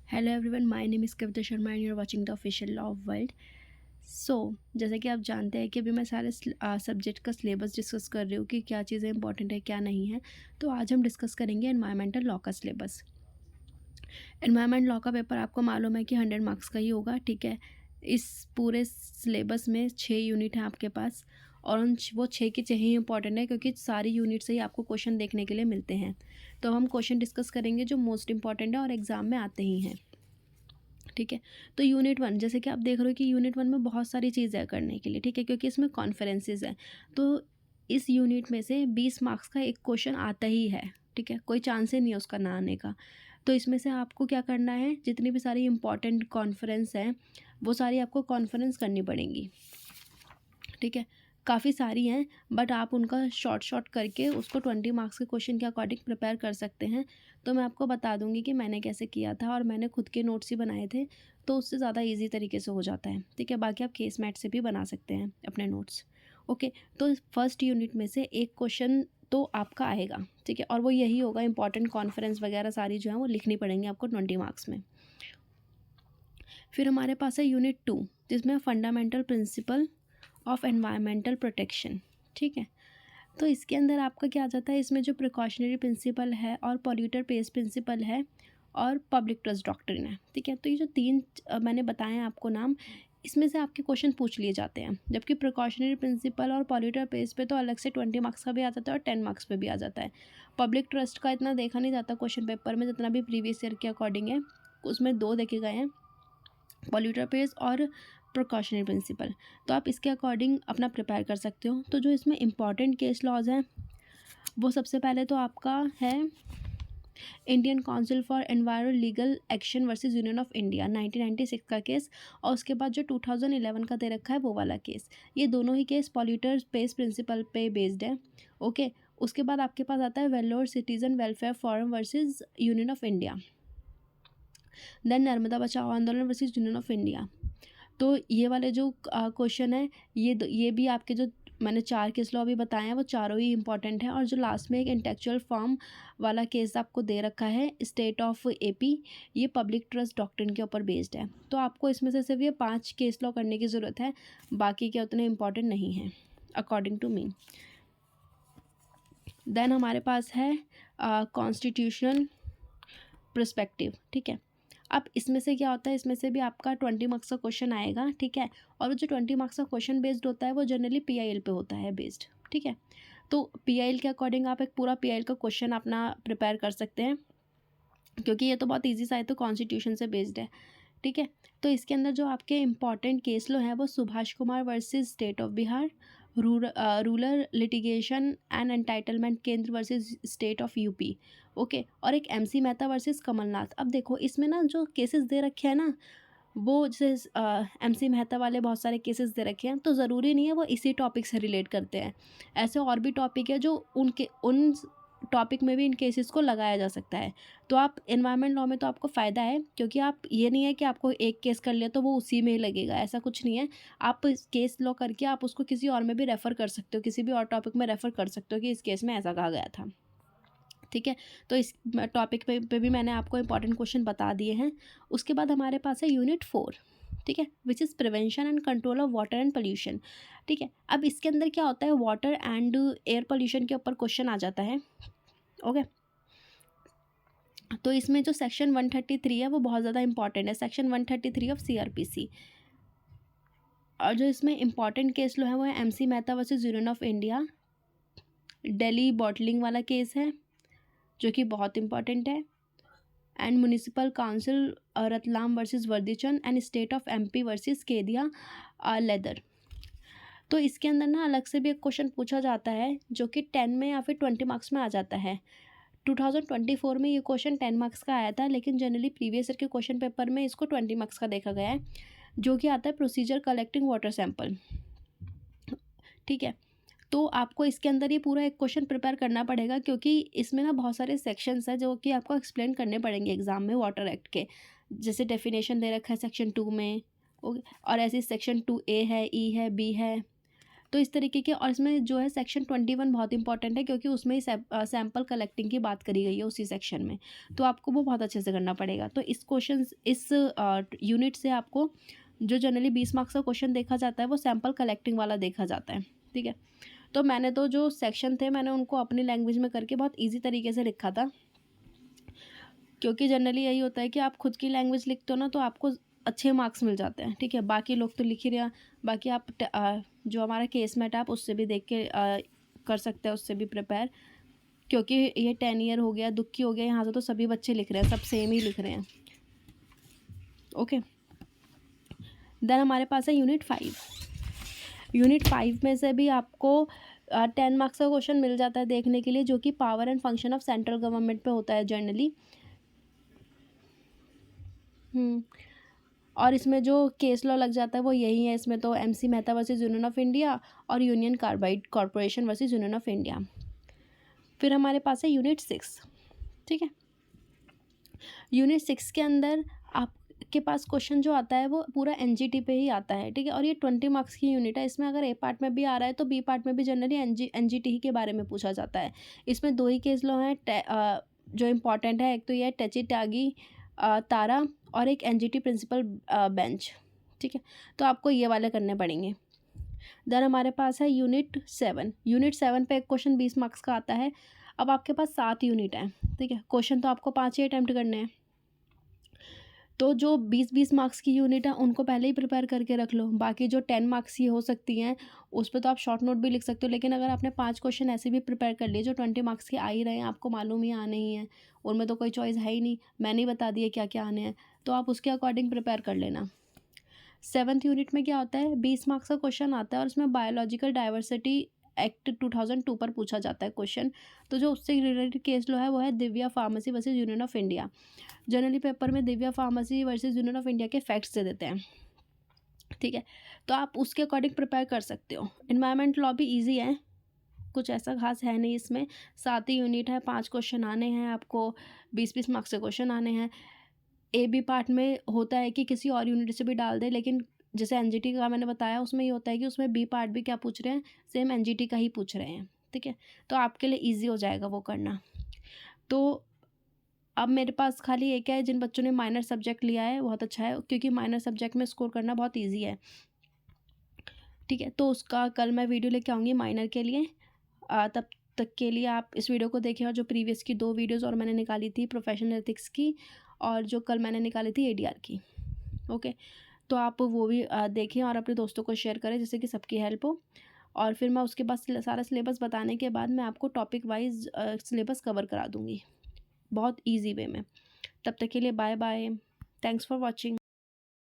Hello everyone, my name is Kavita Sharma and you are watching the official law of world. So जैसा कि आप जानते हैं कि अभी मैं सारे सब्जेक्ट का सिलेबस डिस्कस कर रही हूँ कि क्या चीज़ें इंपॉर्टेंट है क्या नहीं है। तो आज हम डिस्कस करेंगे एनवायरमेंटल लॉ का सिलेबस। एनवायरमेंट लॉ का पेपर आपको मालूम है कि 100 मार्क्स का ही होगा, ठीक है। इस पूरे सिलेबस में 6 यूनिट हैं आपके पास, और वो 6 के 6 ही इंपॉर्टेंट है क्योंकि सारी यूनिट से ही आपको क्वेश्चन देखने के लिए मिलते हैं। तो हम क्वेश्चन डिस्कस करेंगे जो मोस्ट इंपॉर्टेंट है और एग्ज़ाम में आते ही हैं, ठीक है। तो यूनिट 1, जैसे कि आप देख रहे हो कि यूनिट 1 में बहुत सारी चीज़ें हैं करने के लिए, ठीक है, क्योंकि इसमें कॉन्फ्रेंसेस हैं। तो इस यूनिट में से 20 मार्क्स का एक क्वेश्चन आता ही है, ठीक है, कोई चांस ही नहीं है उसका ना आने का। तो इसमें से आपको क्या करना है, जितनी भी सारी इंपॉर्टेंट कॉन्फ्रेंस हैं वो सारी आपको कॉन्फ्रेंस करनी पड़ेंगी, ठीक है। काफ़ी सारी हैं, बट आप उनका शॉर्ट करके उसको 20 मार्क्स के क्वेश्चन के अकॉर्डिंग प्रिपेयर कर सकते हैं। तो मैं आपको बता दूंगी कि मैंने कैसे किया था, और मैंने खुद के नोट्स ही बनाए थे, तो उससे ज़्यादा इजी तरीके से हो जाता है, ठीक है। बाकी आप केस मैट से भी बना सकते हैं अपने नोट्स। ओके, तो फर्स्ट यूनिट में से एक क्वेश्चन तो आपका आएगा, ठीक है, और वो यही होगा, इंपॉर्टेंट कॉन्फ्रेंस वगैरह सारी जो है वो लिखनी पड़ेंगी आपको 20 मार्क्स में। फिर हमारे पास है यूनिट 2, जिसमें fundamental principle of environmental protection, ठीक है। तो इसके अंदर आपका क्या आ जाता है, इसमें जो प्रिकॉशनरी प्रिंसिपल है और पॉल्यूटर पेस प्रिंसिपल है और पब्लिक ट्रस्ट डॉक्ट्रिन है, ठीक है। तो ये जो तीन मैंने बताए हैं आपको नाम, इसमें से आपके क्वेश्चन पूछ लिए जाते हैं। जबकि प्रिकॉशनरी प्रिंसिपल और पॉल्यूटर पेस पे तो अलग से 20 मार्क्स का भी आ जाता है और 10 मार्क्स पे भी आ जाता है। पब्लिक ट्रस्ट का इतना देखा नहीं जाता क्वेश्चन पेपर में, जितना भी प्रीवियस ईयर के अकॉर्डिंग है उसमें 2 देखे गए हैं, पॉल्यूटर पेस और प्रिकॉशनरी प्रिंसिपल। तो आप इसके अकॉर्डिंग अपना प्रिपेयर कर सकते हो। तो जो इसमें इंपॉर्टेंट केस लॉज हैं वो सबसे पहले तो आपका है Indian council for enviro legal action versus union of India 1996 का केस, और उसके बाद जो 2011 का दे रखा है वो वाला केस। ये दोनों ही केस पॉल्यूटर पेस प्रिंसिपल पे बेस्ड है, ओके। उसके बाद आपके पास आता है Vellore citizen welfare forum versus union of India, then Narmada Bachao Andolan versus union of India. तो ये वाले जो क्वेश्चन है, ये भी आपके जो मैंने 4 केस लॉ अभी बताए हैं वो चारों ही इंपॉर्टेंट है। और जो लास्ट में एक इंटेलेक्चुअल फॉर्म वाला केस आपको दे रखा है स्टेट ऑफ एपी, ये पब्लिक ट्रस्ट डॉक्ट्रिन के ऊपर बेस्ड है। तो आपको इसमें से सिर्फ ये 5 केस लॉ करने की ज़रूरत है, बाकी के उतने इंपॉर्टेंट नहीं हैं अकॉर्डिंग टू मी। देन हमारे पास है कॉन्स्टिट्यूशनल पर्सपेक्टिव, ठीक है। अब इसमें से क्या होता है, इसमें से भी आपका 20 मार्क्स का क्वेश्चन आएगा, ठीक है। और वो जो 20 मार्क्स का क्वेश्चन बेस्ड होता है वो जनरली पीआईएल पे होता है बेस्ड, ठीक है। तो पीआईएल के अकॉर्डिंग आप एक पूरा पीआईएल का क्वेश्चन अपना प्रिपेयर कर सकते हैं, क्योंकि ये तो बहुत ईजी सा है, तो कॉन्स्टिट्यूशन से बेस्ड है, ठीक है। तो इसके अंदर जो आपके इंपॉर्टेंट केस लो हैं वो Subhash Kumar versus state of Bihar, rural litigation and entitlement Kendra versus state of UP, okay. और एक एमसी मेहता वर्सेस कमलनाथ। अब देखो इसमें ना जो केसेस दे रखे हैं ना, वो जैसे एमसी मेहता वाले बहुत सारे केसेस दे रखे हैं, तो ज़रूरी नहीं है वो इसी टॉपिक से रिलेट करते हैं। ऐसे और भी टॉपिक है जो उन टॉपिक में भी इन केसेस को लगाया जा सकता है। तो आप एनवायरनमेंट लॉ में तो आपको फ़ायदा है, क्योंकि आप ये नहीं है कि आपको एक केस कर लिया तो वो उसी में ही लगेगा, ऐसा कुछ नहीं है। आप केस लॉ करके आप उसको किसी और में भी रेफ़र कर सकते हो, किसी भी और टॉपिक में रेफ़र कर सकते हो कि इस केस में ऐसा कहा गया था, ठीक है। तो इस टॉपिक पे भी मैंने आपको इंपॉर्टेंट क्वेश्चन बता दिए हैं। उसके बाद हमारे पास है यूनिट 4, ठीक है, which is prevention and control of water and pollution, ठीक है। अब इसके अंदर क्या होता है, वाटर एंड एयर पोल्यूशन के ऊपर क्वेश्चन आ जाता है, ओके। तो इसमें जो सेक्शन 133 है वो बहुत ज़्यादा इंपॉर्टेंट है, सेक्शन 133 ऑफ सीआरपीसी। और जो इसमें इंपॉर्टेंट केस लो है वो है MC Mehta versus union of India, Delhi bottling वाला केस है जो कि बहुत इंपॉर्टेंट है, and municipal council Ratlam versus Vardichand and state of MP versus Kedia leather. तो इसके अंदर ना अलग से भी एक क्वेश्चन पूछा जाता है जो कि 10 में या फिर 20 मार्क्स में आ जाता है। 2024 में ये क्वेश्चन 10 मार्क्स का आया था, लेकिन जनरली प्रीवियस ईयर के क्वेश्चन पेपर में इसको 20 मार्क्स का देखा गया है, जो कि आता है प्रोसीजर कलेक्टिंग वाटर सैंपल, ठीक है। तो आपको इसके अंदर ये पूरा एक क्वेश्चन प्रिपेयर करना पड़ेगा, क्योंकि इसमें ना बहुत सारे सेक्शंस हैं जो कि आपको एक्सप्लेन करने पड़ेंगे एग्जाम में वाटर एक्ट के। जैसे डेफिनेशन दे रखा है सेक्शन 2 में, ओके, और ऐसे सेक्शन 2A है, E है, B है, तो इस तरीके के, और इसमें जो है सेक्शन 21 बहुत इंपॉर्टेंट है क्योंकि उसमें ही सैम्पल कलेक्टिंग की बात करी गई है उसी सेक्शन में, तो आपको वो बहुत अच्छे से करना पड़ेगा। तो इस क्वेश्चन इस यूनिट से आपको जो जनरली 20 मार्क्स का क्वेश्चन देखा जाता है वो सैम्पल कलेक्टिंग वाला देखा जाता है, ठीक है। तो मैंने तो जो सेक्शन थे मैंने उनको अपनी लैंग्वेज में करके बहुत ईजी तरीके से लिखा था, क्योंकि जनरली यही होता है कि आप खुद की लैंग्वेज लिखते हो ना तो आपको अच्छे मार्क्स मिल जाते हैं, ठीक है। बाकी लोग तो लिख ही रहे हैं, बाकी आप जो हमारा केसमेट है आप उससे भी देख के कर सकते हैं, उससे भी प्रिपेयर, क्योंकि ये 10 ईयर हो गया, दुक्की हो गया, यहाँ से तो सभी बच्चे लिख रहे हैं, सब सेम ही लिख रहे हैं। ओके, देन हमारे पास है यूनिट 5। यूनिट 5 में से भी आपको 10 मार्क्स का क्वेश्चन मिल जाता है देखने के लिए, जो कि power and function of central government पे होता है जनरली। और इसमें जो केस लॉ लग जाता है वो यही है, इसमें तो MC Mehta versus union of India और union carbide corporation versus union of India. फिर हमारे पास है यूनिट 6, ठीक है। यूनिट 6 के अंदर आपके पास क्वेश्चन जो आता है वो पूरा NGT पे ही आता है, ठीक है। और ये 20 मार्क्स की यूनिट है, इसमें अगर A पार्ट में भी आ रहा है तो B पार्ट में भी जनरली NGT ही के बारे में पूछा जाता है। इसमें 2 ही केस लॉ हैं जो इम्पॉर्टेंट है, एक तो ये है टेची टागी तारा और एक NGT प्रिंसिपल बेंच, ठीक है। तो आपको ये वाले करने पड़ेंगे। देन हमारे पास है यूनिट 7। यूनिट 7 पे एक क्वेश्चन 20 मार्क्स का आता है। अब आपके पास 7 यूनिट है, ठीक है। क्वेश्चन तो आपको 5 ही अटैम्प्ट करने हैं, तो जो 20-20 मार्क्स की यूनिट है उनको पहले ही प्रिपेयर करके रख लो। बाकी जो 10 मार्क्स की हो सकती हैं उस पर तो आप शॉर्ट नोट भी लिख सकते हो, लेकिन अगर आपने 5 क्वेश्चन ऐसे भी प्रिपेयर कर लिए जो 20 मार्क्स के आ ही रहे हैं, आपको मालूम ही आने ही हैं, उनमें तो कोई चॉइस है ही नहीं, मैंने ही बता दिया क्या क्या आने हैं, तो आप उसके अकॉर्डिंग प्रिपेयर कर लेना। 7th यूनिट में क्या होता है, 20 मार्क्स का क्वेश्चन आता है और उसमें बायोलॉजिकल डाइवर्सिटी एक्ट 2002 पर पूछा जाता है क्वेश्चन। तो जो उससे रिलेटेड केस लो है वो है Divya pharmacy versus union of India. Generally paper में Divya pharmacy versus union of India के फैक्ट्स दे देते हैं, ठीक है। तो आप उसके अकॉर्डिंग प्रिपेयर कर सकते हो। एनवायरमेंट लॉ भी ईजी है, कुछ ऐसा खास है नहीं इसमें। 7 ही यूनिट है, 5 क्वेश्चन आने हैं आपको, 20-20 मार्क्स के क्वेश्चन आने हैं। AB पार्ट में होता है कि किसी और यूनिट से भी डाल दे, लेकिन जैसे NGT का मैंने बताया उसमें ये होता है कि उसमें B पार्ट भी क्या पूछ रहे हैं, सेम NGT का ही पूछ रहे हैं, ठीक है। तो आपके लिए ईजी हो जाएगा वो करना। तो अब मेरे पास खाली एक है, जिन बच्चों ने माइनर सब्जेक्ट लिया है बहुत अच्छा है, क्योंकि माइनर सब्जेक्ट में स्कोर करना बहुत ईजी है, ठीक है। तो उसका कल मैं वीडियो लेके आऊँगी माइनर के लिए। तब तक के लिए आप इस वीडियो को देखें, और जो प्रीवियस की 2 वीडियोज़ और मैंने निकाली थी प्रोफेशनल एथिक्स की, और जो कल मैंने निकाली थी ADR की, ओके। तो आप वो भी देखें और अपने दोस्तों को शेयर करें जिससे कि सबकी हेल्प हो। और फिर मैं उसके बाद सारा सिलेबस बताने के बाद मैं आपको टॉपिक वाइज सिलेबस कवर करा दूँगी बहुत ईजी वे में। तब तक के लिए bye bye, thanks for watching.